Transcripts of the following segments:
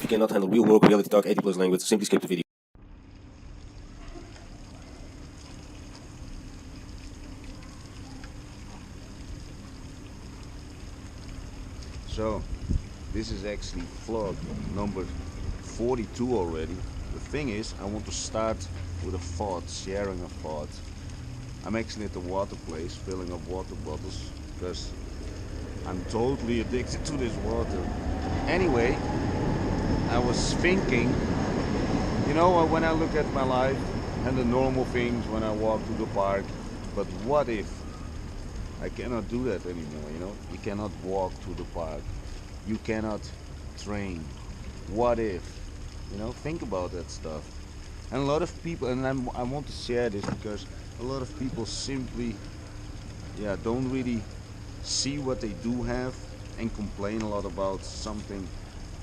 you cannot handle real work, reality talk, 80 plus language, simply skip the video. So, this is actually vlog number 42 already. The thing is, I want to start with a thought, sharing a thought. I'm actually at the water place, filling up water bottles, because I'm totally addicted to this water. Anyway, I was thinking, when I look at my life and the normal things when I walk to the park, but what if I cannot do that anymore, You cannot walk to the park. You cannot train. What if? Think about that stuff. And a lot of people, and I want to share this because a lot of people simply, don't really see what they do have and complain a lot about something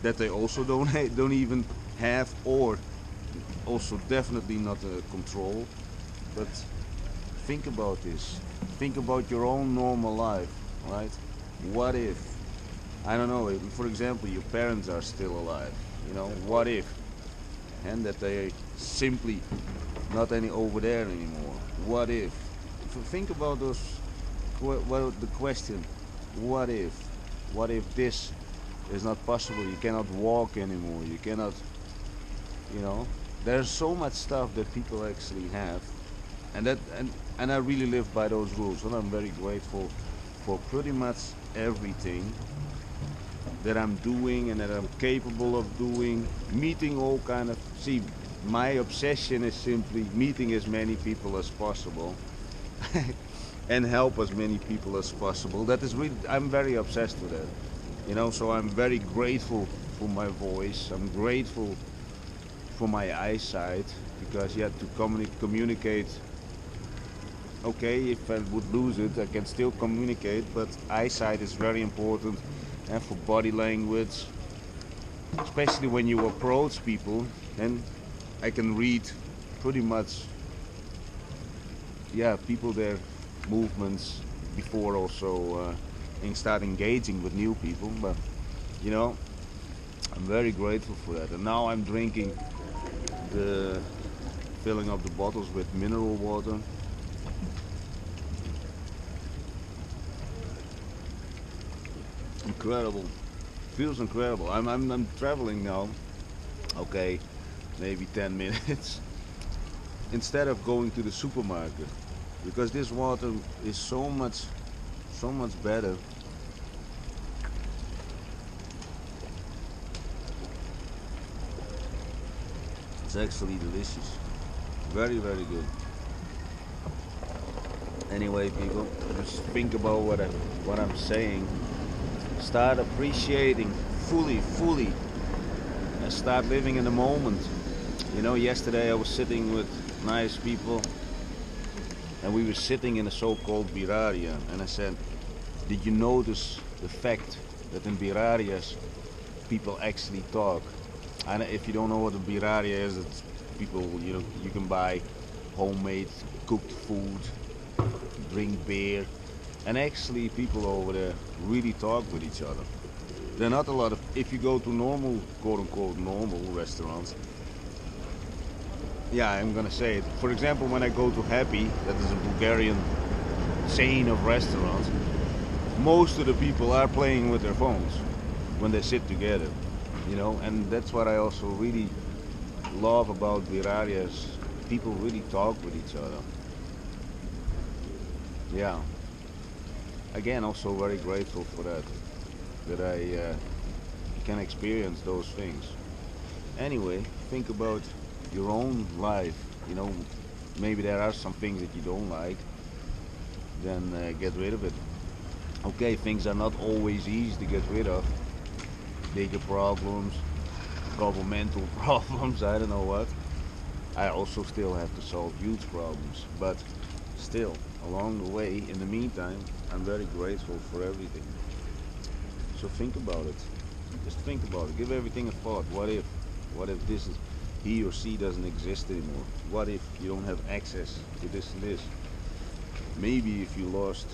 that they also don't even have, or also definitely not control. But think about this. Think about your own normal life, right? What if, I don't know, for example, your parents are still alive, what if? And that they simply not any over there anymore. What if? Think about those, the question, what if? What if this is not possible? You cannot walk anymore. You cannot, there's so much stuff that people actually have. And I really live by those rules, and I'm very grateful for pretty much everything that I'm doing and that I'm capable of doing, meeting all kind of, my obsession is simply meeting as many people as possible and help as many people as possible. That is really, I'm very obsessed with that, so I'm very grateful for my voice. I'm grateful for my eyesight, because you have to communicate. Okay, if I would lose it, I can still communicate, but eyesight is very important, and for body language, especially when you approach people, then I can read pretty much, people, their movements before also and start engaging with new people. But I'm very grateful for that. And now I'm drinking filling up the bottles with mineral water. Incredible, feels incredible. I'm traveling now. Okay, maybe 10 minutes instead of going to the supermarket, because this water is so much better. It's actually delicious, very good. Anyway, people, just think about what I'm saying. Start appreciating fully, and start living in the moment. Yesterday I was sitting with nice people, and we were sitting in a so-called biraria, and I said, did you notice the fact that in birarias people actually talk? And if you don't know what a biraria is, it's people, you can buy homemade cooked food, drink beer, and actually people over there really talk with each other. There are not a lot of, if you go to normal, quote-unquote normal restaurants, I'm gonna say it. For example, when I go to Happy, that is a Bulgarian chain of restaurants, most of the people are playing with their phones when they sit together, and that's what I also really love about birarias. People really talk with each other. Again, also very grateful for that I can experience those things. Anyway, think about your own life. Maybe there are some things that you don't like, then get rid of it. Okay, things are not always easy to get rid of. Bigger problems, governmental problems, I don't know what. I also still have to solve huge problems, but still, along the way, in the meantime, I'm very grateful for everything. So think about it. Just think about it. Give everything a thought. What if? What if this is, he or she doesn't exist anymore? What if you don't have access to this and this? Maybe if you lost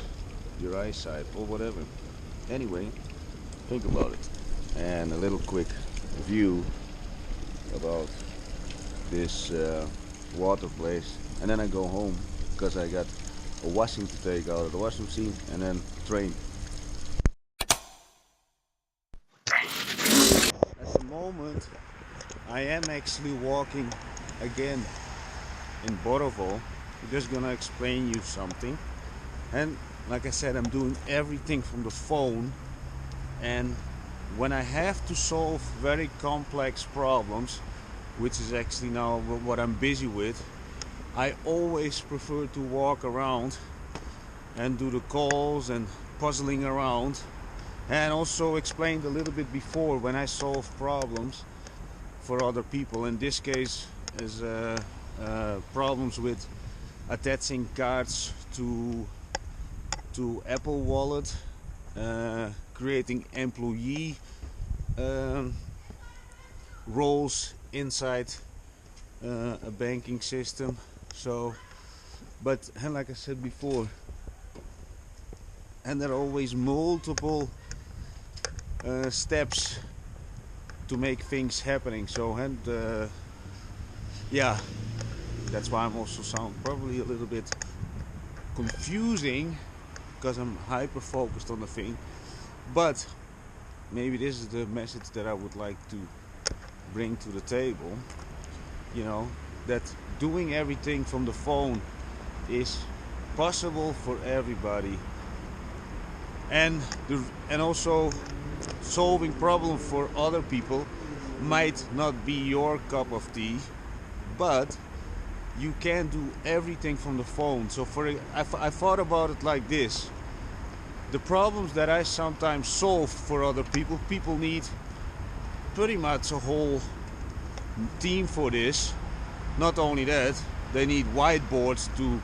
your eyesight or whatever. Anyway, think about it. And a little quick view about this water place, and then I go home because I got a washing to take out of the washing machine and then train. At the moment I am actually walking again in Borovo. I'm just gonna explain you something. And like I said, I'm doing everything from the phone, and when I have to solve very complex problems, which is actually now what I'm busy with, I always prefer to walk around and do the calls and puzzling around, and also explained a little bit before when I solve problems for other people. In this case is problems with attaching cards to Apple Wallet, creating employee roles inside a banking system. So, but and like I said before, and there are always multiple steps to make things happening. So, and yeah, that's why I'm also sound probably a little bit confusing, because I'm hyper focused on the thing. But maybe this is the message that I would like to bring to the table, you know, that doing everything from the phone is possible for everybody, and also solving problems for other people might not be your cup of tea, but you can do everything from the phone. So I thought about it like this: the problems that I sometimes solve for other people, people need pretty much a whole team for this. Not only that, they need whiteboards to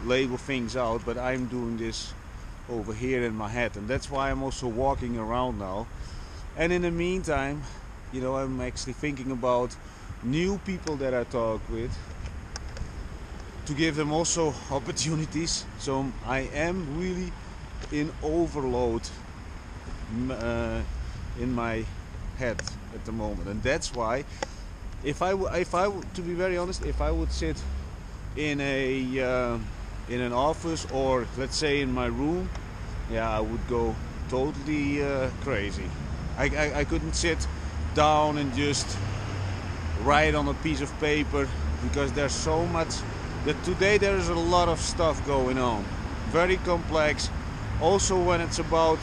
label things out, but I'm doing this over here in my head, and that's why I'm also walking around now. And in the meantime, you know, I'm actually thinking about new people that I talk with, to give them also opportunities. So I am really in overload in my head at the moment, and that's why if I to be very honest, if I would sit in an office, or let's say in my room, yeah, I would go totally crazy. I couldn't sit down and just write on a piece of paper, because there's so much that today there's a lot of stuff going on, very complex. Also when it's about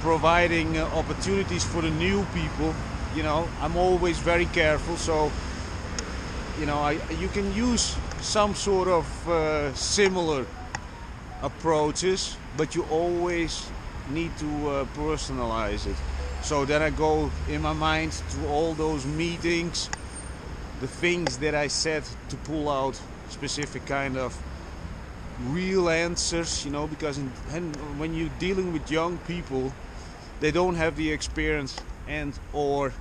providing opportunities for the new people, you know, I'm always very careful. So, you know, you can use some sort of similar approaches, but you always need to personalize it. So then I go in my mind to all those meetings, the things that I said, to pull out specific kind of real answers, you know, because when you're dealing with young people, they don't have the experience and or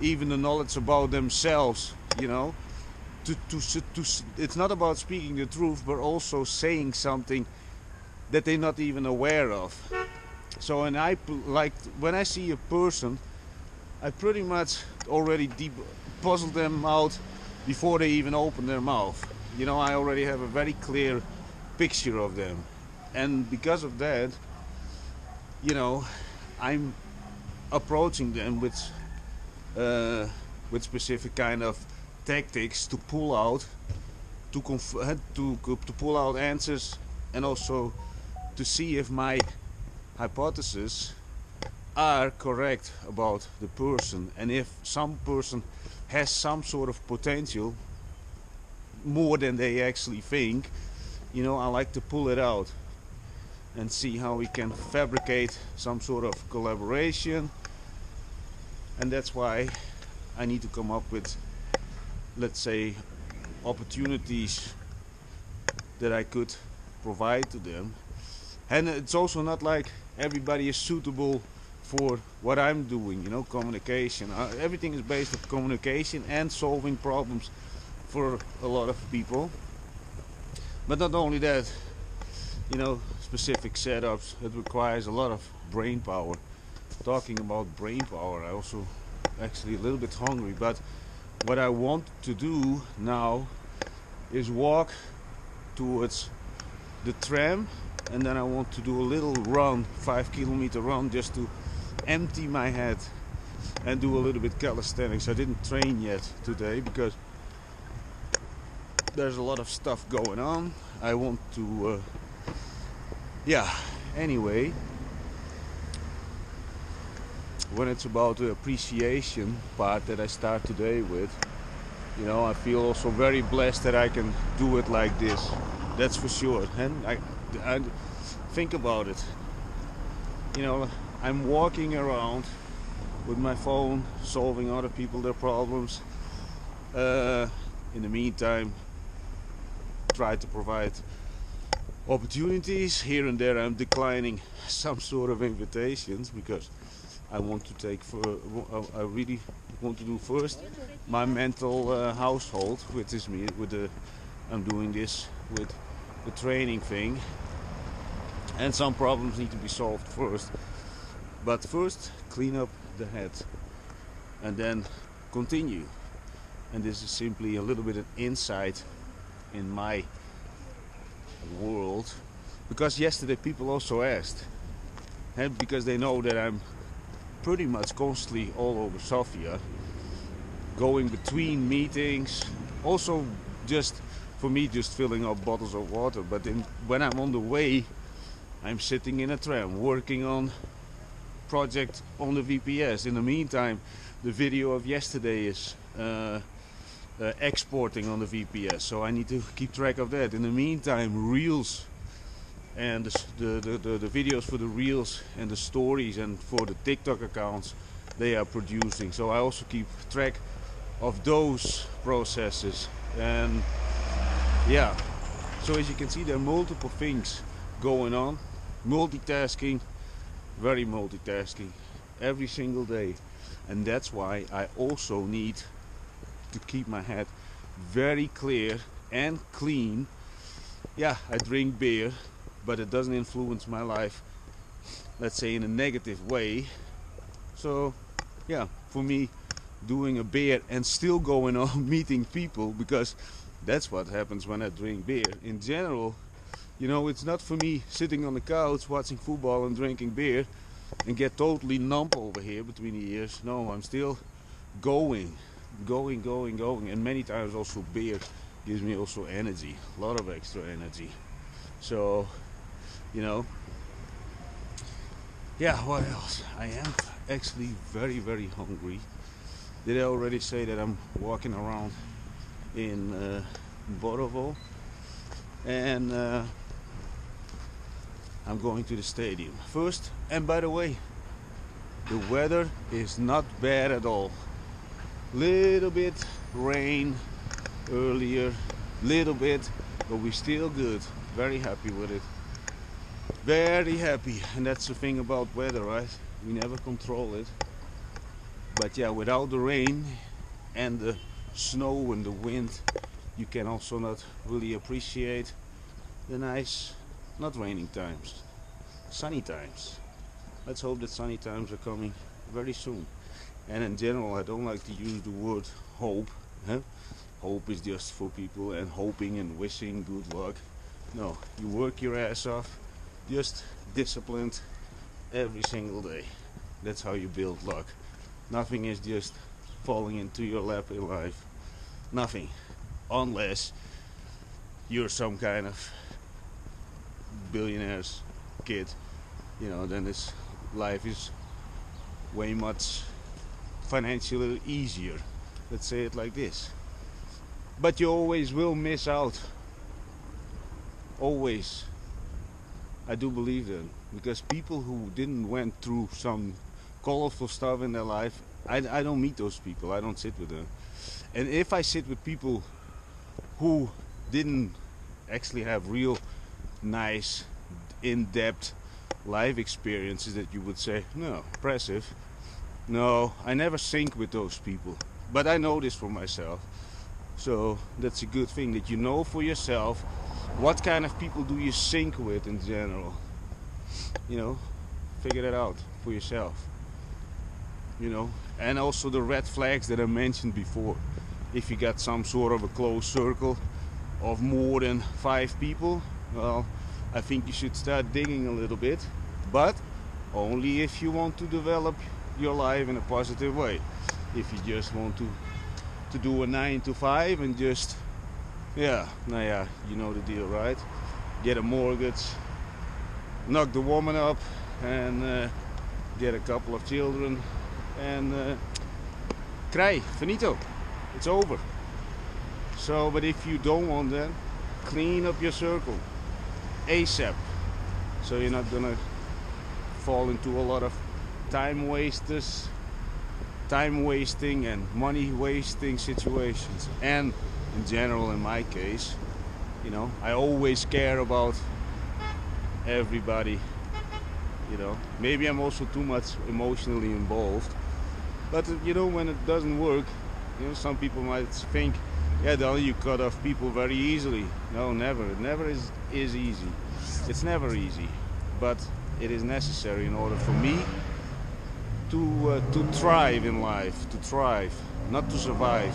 even the knowledge about themselves, you know, to it's not about speaking the truth, but also saying something that they're not even aware of. So, and like when I see a person, I pretty much already puzzle them out before they even open their mouth. You know, I already have a very clear picture of them, and because of that, you know, I'm approaching them with specific kind of tactics to pull out, to pull out answers, and also to see if my hypotheses are correct about the person, and if some person has some sort of potential more than they actually think, you know, I like to pull it out and see how we can fabricate some sort of collaboration. And that's why I need to come up with, let's say, opportunities that I could provide to them. And it's also not like everybody is suitable for what I'm doing, you know, communication. Everything is based on communication and solving problems for a lot of people. But not only that, you know, specific setups, it requires a lot of brain power. Talking about brain power, I also actually a little bit hungry. But what I want to do now is walk towards the tram, and then I want to do a little run, 5 kilometer run, just to empty my head and do a little bit calisthenics. I didn't train yet today because there's a lot of stuff going on. I want to anyway, when it's about the appreciation part that I start today with, you know, I feel also very blessed that I can do it like this. That's for sure. And I think about it. You know, I'm walking around with my phone, solving other people their problems. In the meantime, try to provide opportunities. Here and there I'm declining some sort of invitations because I want to take I really want to do first my mental household, which is me with I'm doing this with the training thing, and some problems need to be solved first. But first clean up the head and then continue. And this is simply a little bit of insight in my world, because yesterday people also asked, and because they know that I'm pretty much constantly all over Sofia, going between meetings, also just for me just filling up bottles of water. But when I'm on the way, I'm sitting in a tram working on project on the VPS. In the meantime, the video of yesterday is exporting on the VPS, so I need to keep track of that. In the meantime, reels and the videos for the reels and the stories and for the TikTok accounts, they are producing, so I also keep track of those processes. And yeah, so as you can see, there are multiple things going on, multitasking, very multitasking every single day. And that's why I also need to keep my head very clear and clean. Yeah, I drink beer, but it doesn't influence my life, let's say, in a negative way. So yeah, for me, doing a beer and still going on meeting people, because that's what happens when I drink beer. In general, you know, it's not for me sitting on the couch watching football and drinking beer and get totally numb over here between the ears. No, I'm still going. And many times also beer gives me also energy, a lot of extra energy. So, you know, yeah, what else? I am actually very, very hungry. Did I already say that I'm walking around in Borovo? And I'm going to the stadium first. And by the way, the weather is not bad at all. Little bit rain earlier, little bit, but we're still good. Very happy with it. Very happy. And that's the thing about weather, right? We never control it. But yeah, without the rain and the snow and the wind, you can also not really appreciate the nice, not raining times, sunny times. Let's hope that sunny times are coming very soon. And in general, I don't like to use the word hope. Hope is just for people and hoping and wishing good luck. No, you work your ass off, just disciplined every single day. That's how you build luck. Nothing is just falling into your lap in life. Nothing. Unless you're some kind of billionaire's kid. You know, then this life is way much financially easier. Let's say it like this. But you always will miss out. Always. I do believe that. Because people who didn't went through some colorful stuff in their life, I don't meet those people. I don't sit with them. And if I sit with people who didn't actually have real nice, in-depth life experiences that you would say, no, impressive. No, I never sync with those people. But I know this for myself. So that's a good thing, that you know for yourself what kind of people do you sync with in general. You know, figure that out for yourself. you know, and also the red flags that I mentioned before. If you got some sort of a close circle of more than 5 people, well, I think you should start digging a little bit, but only if you want to develop your life in a positive way. If you just want to do a 9 to 5 and just, yeah, you know the deal, right? Get a mortgage, knock the woman up, and get a couple of children, and cry, finito, it's over. So, but if you don't want that, clean up your circle ASAP, so you're not gonna fall into a lot of time wasting and money wasting situations. And in general, in my case, you know, I always care about everybody, you know. Maybe I'm also too much emotionally involved, but you know, when it doesn't work, you know, some people might think, yeah, then you cut off people very easily. No, never. It never is easy. It's never easy, but it is necessary in order for me to thrive in life, to thrive, not to survive.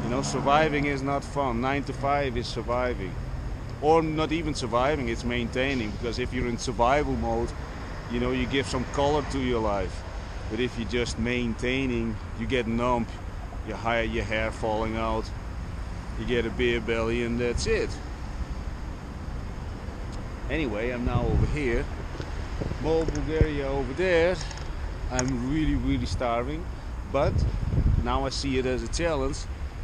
You know, surviving is not fun. 9 to 5 is surviving, or not even surviving, it's maintaining, because if you're in survival mode, you know, you give some color to your life. But if you're just maintaining, you get numb, your hair falling out, you get a beer belly, and that's it. Anyway, I'm now over here, Mall Bulgaria over there. I'm really starving, but now I see it as a challenge.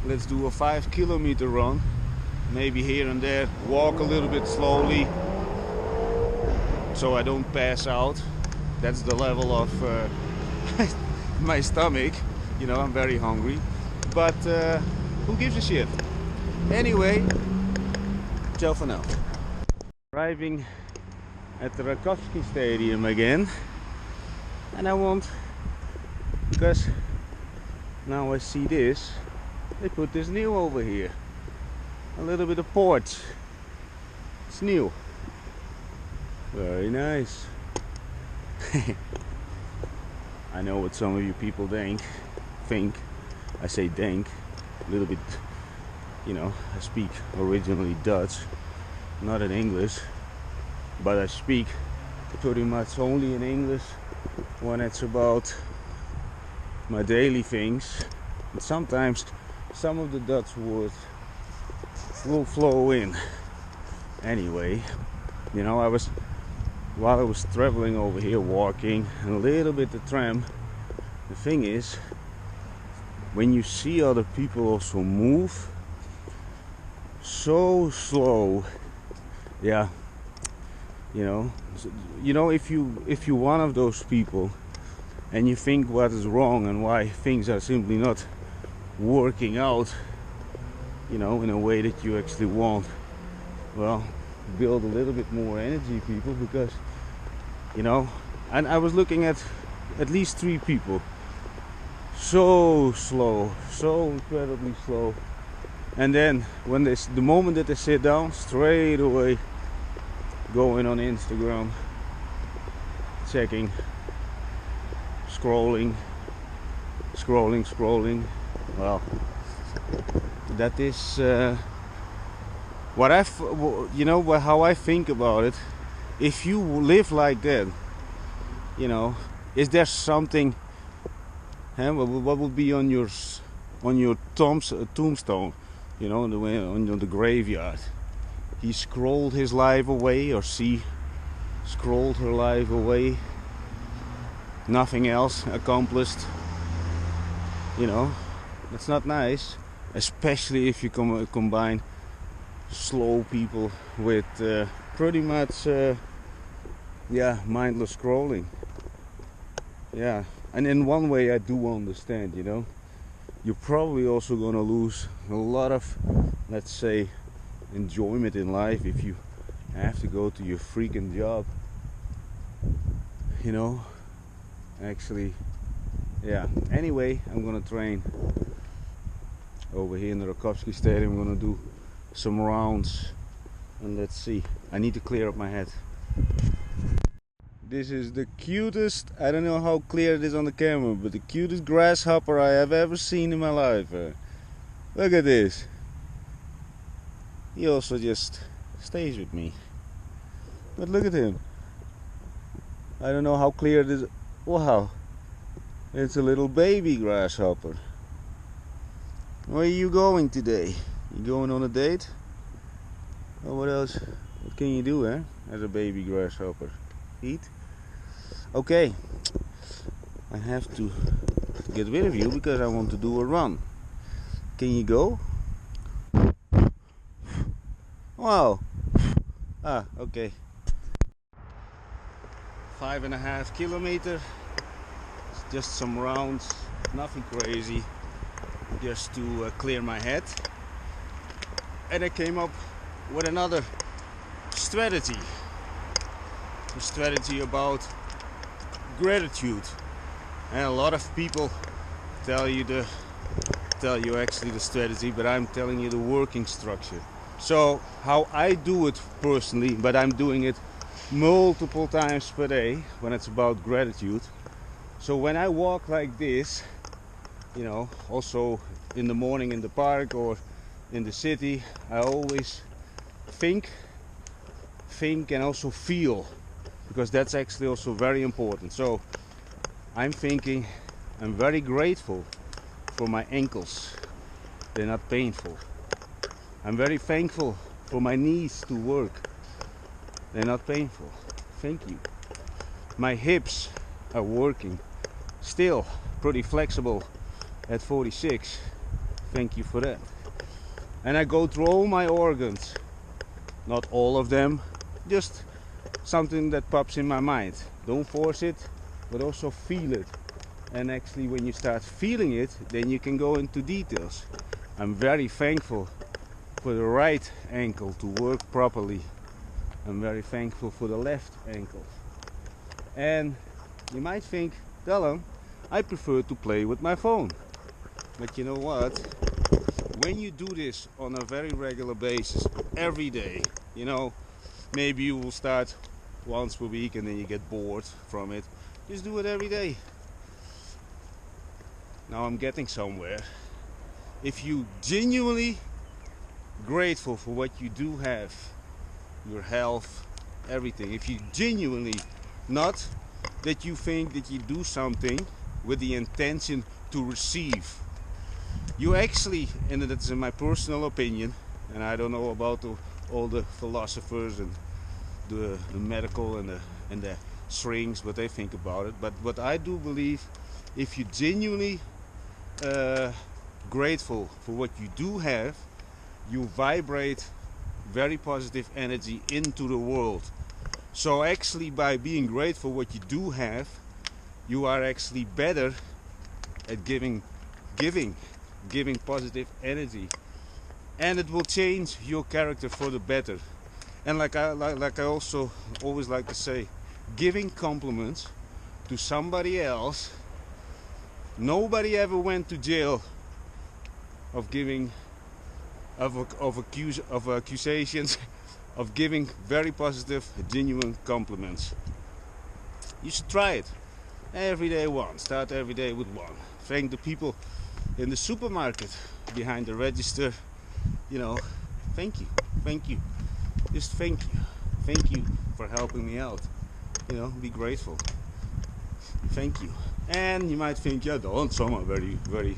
Let's do a 5-kilometer run, maybe here and there, walk a little bit slowly so I don't pass out. That's the level of my stomach, you know, I'm very hungry, but who gives a shit? Anyway, ciao for now. Arriving at the Rakovsky Stadium again, and I want, because now I see this, they put this new over here, a little bit of porch. It's new, very nice. I know what some of you people think. I say think a little bit, you know, I speak originally Dutch, not in English, but I speak pretty much only in English when it's about my daily things. And sometimes some of the Dutch words will flow in. Anyway, you know, while I was traveling over here, walking and a little bit the tram, the thing is, when you see other people also move so slow, yeah, you know, if you're one of those people and you think what is wrong and why things are simply not working out, you know, in a way that you actually want, well, build a little bit more energy, people, because, you know, and I was looking at least 3 people, so slow, so incredibly slow, and then when the moment that they sit down, straight away going on Instagram, checking, scrolling. Well, that is how I think about it. If you live like that, you know, is there something? What would be on your tombstone? You know, on the graveyard. He scrolled his life away, or she scrolled her life away. Nothing else accomplished. You know, that's not nice, especially if you combine slow people with pretty much mindless scrolling. Yeah, and in one way I do understand, you know, you're probably also gonna lose a lot of, let's say, enjoyment in life if you have to go to your freaking job, you know. Actually, yeah, anyway, I'm gonna train over here in the Rakovsky Stadium. I'm gonna do some rounds, and let's see, I need to clear up my head. This is the cutest, I don't know how clear it is on the camera, but the cutest grasshopper I have ever seen in my life. Look at this. He also just stays with me. But look at him. I don't know how clear it is. Wow. It's a little baby grasshopper. Where are you going today? You going on a date? Or what else? What can you do, as a baby grasshopper? Eat? Okay. I have to get rid of you because I want to do a run. Can you go? Wow. Ah, okay. 5.5 kilometers. Just some rounds, nothing crazy, just to clear my head. And I came up with another strategy. A strategy about gratitude. And a lot of people tell you actually the strategy, but I'm telling you the working structure. So how I do it personally, but I'm doing it multiple times per day when it's about gratitude. So when I walk like this, also in the morning in the park or in the city, I always think and also feel, because that's actually also very important. So I'm thinking, I'm very grateful for my ankles. They're not painful. I'm very thankful for my knees to work. They're not painful. Thank you. My hips are working. Still pretty flexible at 46. Thank you for that. And I go through all my organs. Not all of them, just something that pops in my mind. Don't force it, but also feel it. And actually when you start feeling it, then you can go into details. I'm very thankful for the right ankle to work properly. I'm very thankful for the left ankle. And you might think, Dylan, I prefer to play with my phone. But you know what? When you do this on a very regular basis, every day, maybe you will start once per week and then you get bored from it. Just do it every day. Now I'm getting somewhere. If you genuinely grateful for what you do have, your health, everything, if you genuinely, not that you think that you do something with the intention to receive, you actually, and that's in my personal opinion, and I don't know about all the philosophers and the medical and the shrinks, what they think about it, but what I do believe, if you genuinely grateful for what you do have, you vibrate very positive energy into the world. So actually by being grateful what you do have, you are actually better at giving positive energy, and it will change your character for the better. And like I also always like to say, giving compliments to somebody else, nobody ever went to jail of giving of accusations of giving very positive, genuine compliments. You should try it every day. Start every day with one. Thank the people in the supermarket behind the register. Thank you, just thank you for helping me out. Be grateful. Thank you. And you might think, yeah, some are very, very,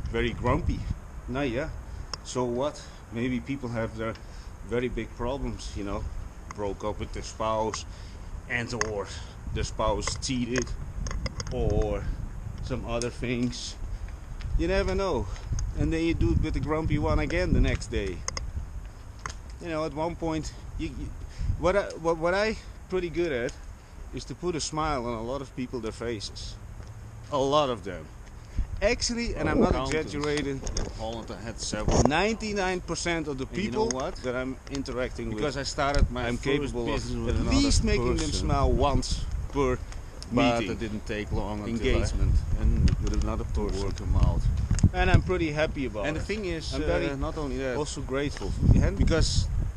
very grumpy. No, yeah. So what? Maybe people have their very big problems, broke up with their spouse, and or the spouse cheated, or some other things. You never know. And then you do it with the grumpy one again the next day. At one point, what I pretty good at is to put a smile on a lot of people, their faces. A lot of them. Actually, and I'm not exaggerating, in Holland I had several. 99% of the people that I'm interacting with, because I started my I'm capable of at least making them smile once per meeting. But it didn't take long engagement and with another person work them out. And I'm pretty happy about it. And the thing is, I'm very not only that, also grateful because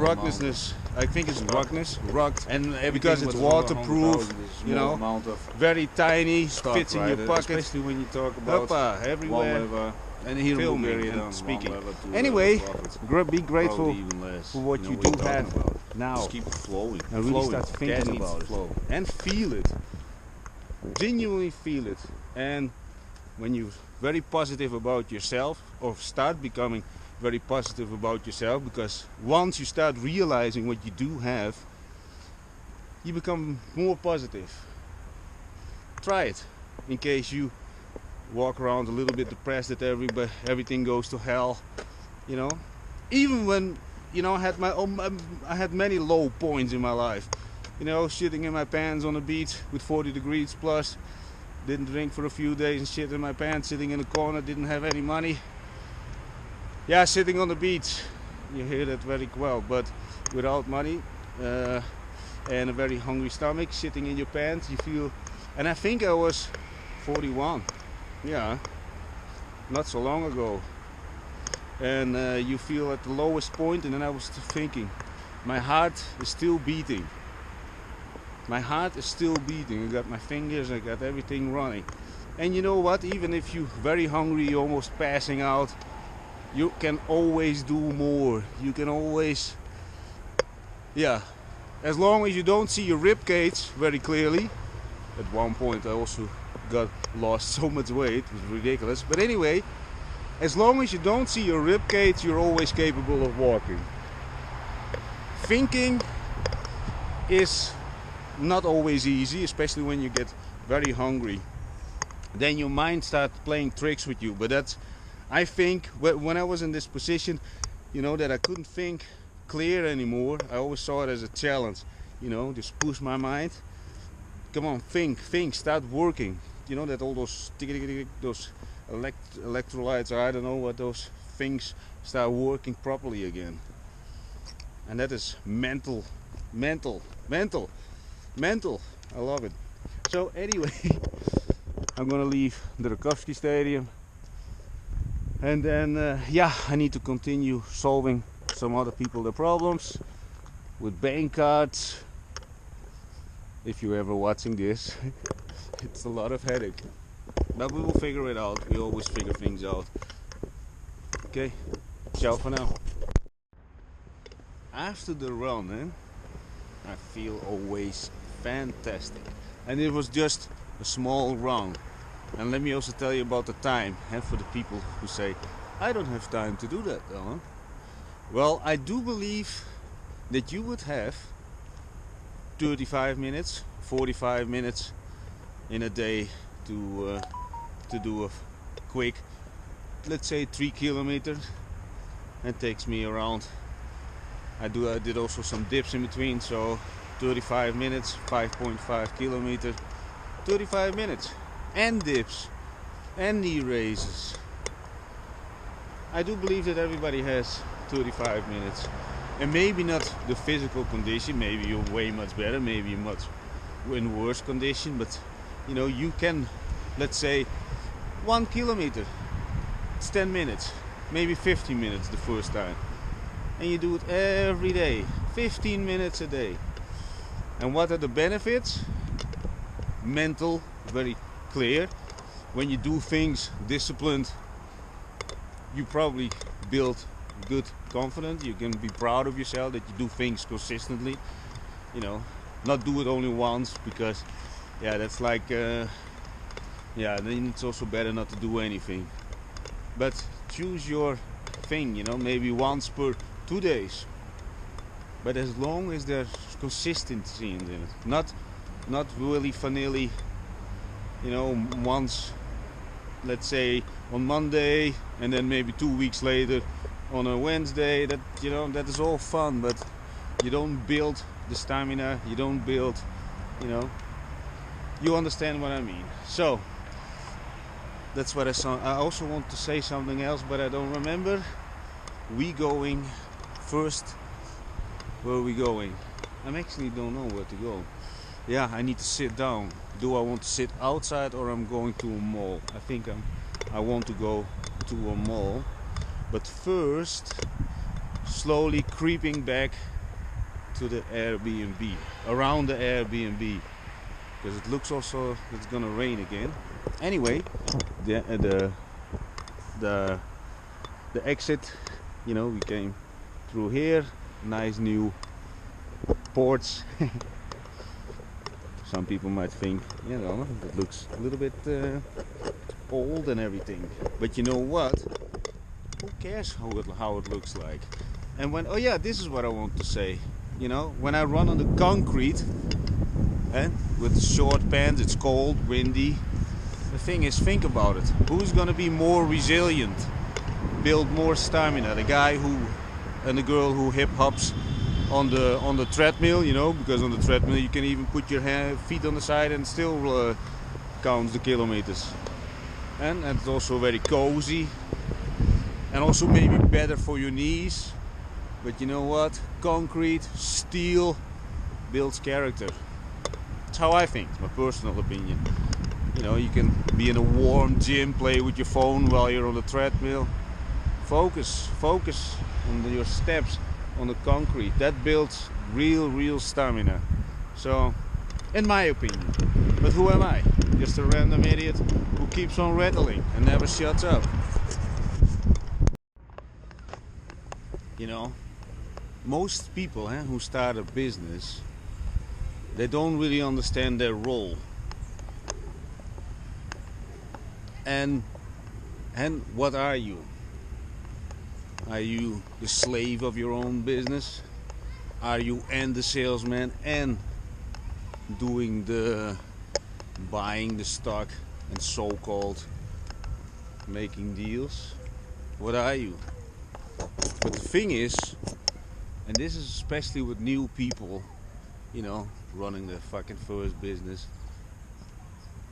ruggedness I think it's rugged, And everything because it's was over waterproof, 100,000 is a you small know, amount of very tiny, stuff, fits in right? your pocket. Especially when you talk about Hoppa, everywhere. one lever, and here in Filming Bulgaria and down speaking. one lever, two Anyway, lever profits. be grateful Probably even less. for what you know do what you're have talking about. now. Just keep it flowing. And really start thinking Gas needs about to it. flow. And feel it. Genuinely feel it. And when you're very positive about yourself, or start becoming very positive about yourself, because once you start realizing what you do have, you become more positive. Try it, in case you walk around a little bit depressed that everything goes to hell, you know. Even when, you know, I had many low points in my life, you know, shitting in my pants on the beach with 40 degrees plus, didn't drink for a few days and shit in my pants, sitting in a corner, didn't have any money. Yeah, sitting on the beach, you hear that very well, but without money and a very hungry stomach, sitting in your pants, you feel. And I think I was 41, yeah, not so long ago. And you feel at the lowest point, and then I was thinking, my heart is still beating. My heart is still beating. I got my fingers, I got everything running. And you know what? Even if you're very hungry, you're almost passing out, you can always do more. You can always, yeah. As long as you don't see your rib cage very clearly. At one point I also lost so much weight, it was ridiculous. But anyway, as long as you don't see your rib cage, you're always capable of walking. Thinking is not always easy, especially when you get very hungry. Then your mind starts playing tricks with you. But that's, I think, when I was in this position, you know, that I couldn't think clear anymore, I always saw it as a challenge. You know, just push my mind. Come on, think, start working. You know that all those electrolytes, or I don't know what those things, start working properly again. And that is mental. I love it. So anyway, I'm gonna leave the Rakovsky Stadium, and then yeah, I need to continue solving some other people their problems with bank cards. If you're ever watching this, it's a lot of headache, but we will figure it out. We always figure things out. Okay, ciao for now. After the run, I feel always fantastic, and it was just a small run. And let me also tell you about the time, and for the people who say, I don't have time to do that, Ellen. Well, I do believe that you would have 35 minutes, 45 minutes in a day to do a quick, let's say 3 kilometers. It takes me around, I did also some dips in between, so 35 minutes, 5.5 kilometers, 35 minutes, and dips, and knee raises. I do believe that everybody has 35 minutes. And maybe not the physical condition, maybe you're way much better, maybe you're much in worse condition, but you know, you can, let's say 1 kilometer, it's 10 minutes, maybe 15 minutes the first time. And you do it every day, 15 minutes a day. And what are the benefits? Mental, very clear. When you do things disciplined, you probably build good confidence. You can be proud of yourself that you do things consistently. You know, not do it only once, because yeah, that's like yeah, then it's also better not to do anything. But choose your thing, you know, maybe once per 2 days. But as long as there's consistency in it, not really vanilla, you know, once, let's say on Monday, and then maybe 2 weeks later on a Wednesday. That, you know, that is all fun, but you don't build the stamina, you don't build, you know, you understand what I mean. So that's what I saw. I also want to say something else, but I don't remember. We going first. Where are we going? I actually don't know where to go. Yeah, I need to sit down. Do I want to sit outside, or I'm going to a mall? I think I want to go to a mall. But first, slowly creeping back to the Airbnb, around the Airbnb, because it looks also it's gonna rain again. Anyway, the exit, you know, we came through here, nice new porch. Some people might think, you know, it looks a little bit old and everything, but you know what? Who cares how it looks like? And when, oh yeah, this is what I want to say. You know, when I run on the concrete, and with short pants, it's cold, windy. The thing is, think about it. Who's gonna be more resilient, build more stamina? The guy who, and the girl who hip hops on the treadmill, you know, because on the treadmill you can even put your feet on the side and still count the kilometers. And it's also very cozy, and also maybe better for your knees. But you know what? Concrete, steel builds character. That's how I think. It's my personal opinion. You know, you can be in a warm gym, play with your phone while you're on the treadmill. Focus on your steps on the concrete. That builds real stamina. So, in my opinion. But who am I? Just a random idiot who keeps on rattling and never shuts up. You know, most people who start a business, they don't really understand their role. And what are you? Are you the slave of your own business? Are you the salesman and doing the buying the stock and so-called making deals? What are you? But the thing is, and this is especially with new people, you know, running their fucking first business,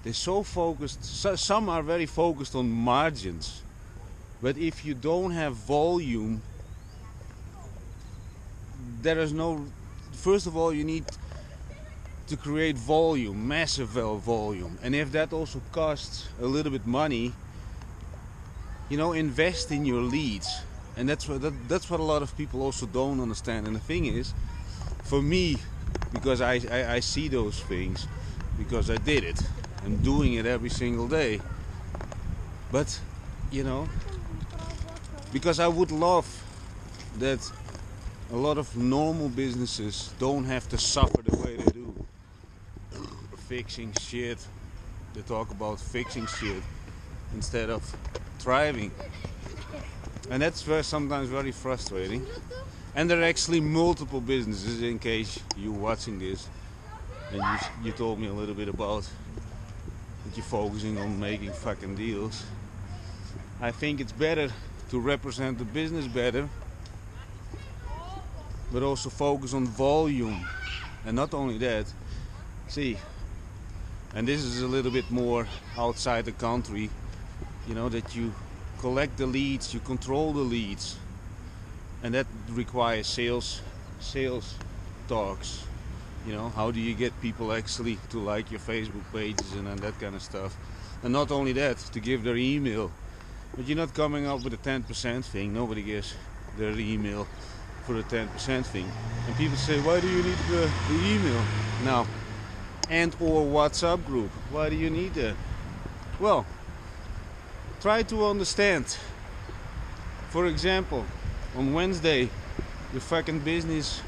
they're so focused. Some are very focused on margins, but if you don't have volume, there is no. First of all, you need to create volume, massive volume, and if that also costs a little bit money, you know, invest in your leads. And that's what a lot of people also don't understand. And the thing is, for me, because I see those things, because I did it, I'm doing it every single day. But, you know, because I would love that a lot of normal businesses don't have to suffer the way they do. Fixing shit. They talk about fixing shit instead of thriving. And that's sometimes very frustrating. And there are actually multiple businesses, in case you're watching this and you told me a little bit about that you're focusing on making fucking deals. I think it's better to represent the business better, but also focus on volume. And not only that, see, and this is a little bit more outside the country, you know, that you collect the leads, you control the leads, and that requires sales talks. You know, how do you get people actually to like your Facebook pages and that kind of stuff? And not only that, to give their email. But you're not coming up with a 10% thing. Nobody gives their email for the 10% thing. And people say, why do you need the email now? And or WhatsApp group. Why do you need that? Well, try to understand. For example, on Wednesday, your fucking business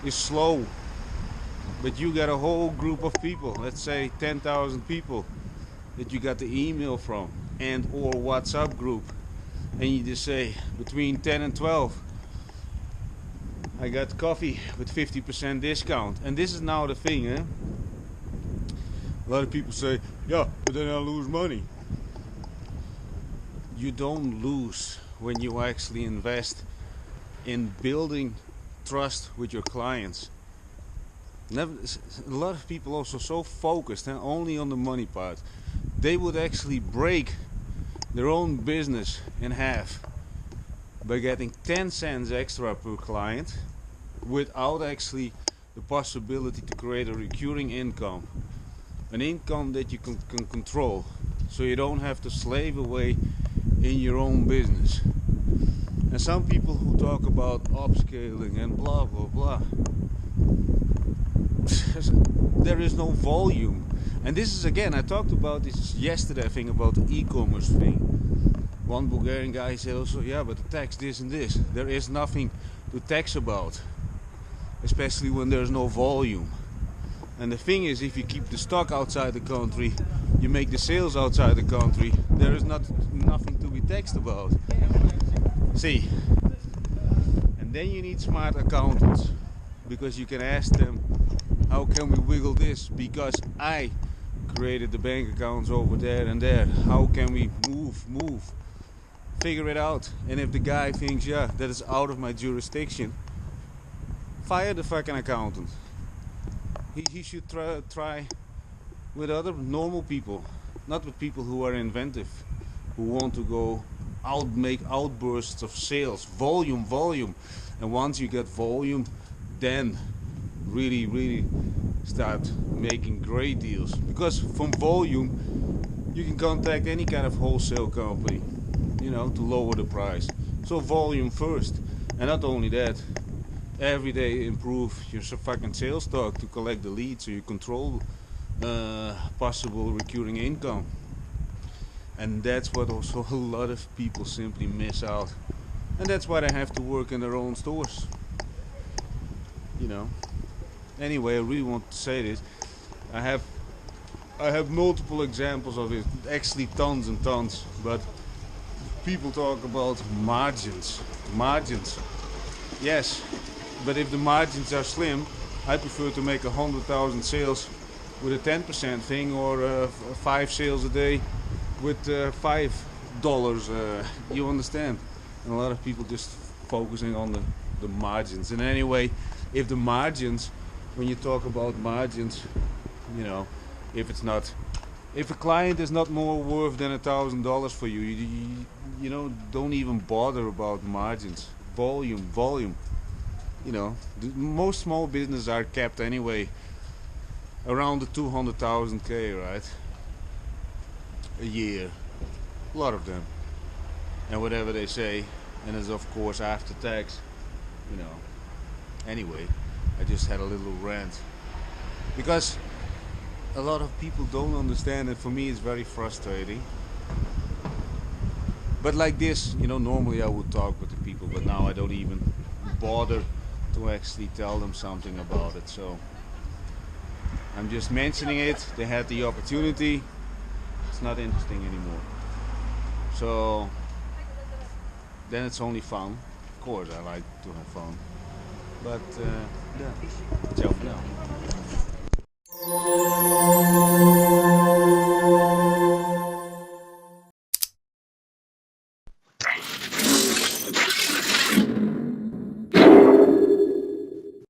is slow, but you got a whole group of people, let's say 10,000 people, that you got the email from, and or WhatsApp group, and you just say, between 10 and 12, I got coffee with 50% discount. And this is now the thing, A lot of people say, yeah, but then I lose money. You don't lose when you actually invest in building trust with your clients. A lot of people also so focused and only on the money part, they would actually break their own business in half by getting 10 cents extra per client without actually the possibility to create a recurring income, an income that you can control, so you don't have to slave away in your own business. And some people who talk about upscaling and blah blah blah, there is no volume. And this is, again, I talked about this yesterday, I think, about the e-commerce thing. One Bulgarian guy said also, yeah, but the tax this and this. There is nothing to tax about, especially when there's no volume. And the thing is, if you keep the stock outside the country, you make the sales outside the country, there is nothing to be taxed about. See, and then you need smart accountants, because you can ask them, how can we wiggle this? Because I created the bank accounts over there and there. How can we move? Figure it out. And if the guy thinks, yeah, that is out of my jurisdiction, fire the fucking accountant. He should try with other normal people, not with people who are inventive, who want to go out, make outbursts of sales, volume. And once you get volume, then really start making great deals. Because from volume, you can contact any kind of wholesale company, you know, to lower the price. So volume first, and not only that, every day improve your fucking sales talk to collect the leads, so you control possible recurring income. And that's what also a lot of people simply miss out, and that's why they have to work in their own stores, you know. Anyway, I really want to say this. I have multiple examples of it, actually tons and tons, but people talk about margins. Yes, but if the margins are slim, I prefer to make 100,000 sales with a 10% thing, or 5 sales a day with $5. You understand? And a lot of people just focusing on the margins. And anyway, if the margins, when you talk about margins, you know, if a client is not more worth than $1,000 for you, you know, don't even bother about margins. Volume. You know, most small businesses are kept anyway around the 200,000 right? A year, a lot of them, and whatever they say, and it's of course after tax, you know. Anyway, I just had a little rant because a lot of people don't understand it. For me, it's very frustrating. But like this, you know, normally I would talk with the people, but now I don't even bother to actually tell them something about it. So I'm just mentioning it. They had the opportunity. It's not interesting anymore. So then it's only fun. Of course, I like to have fun. But yeah, ciao for now.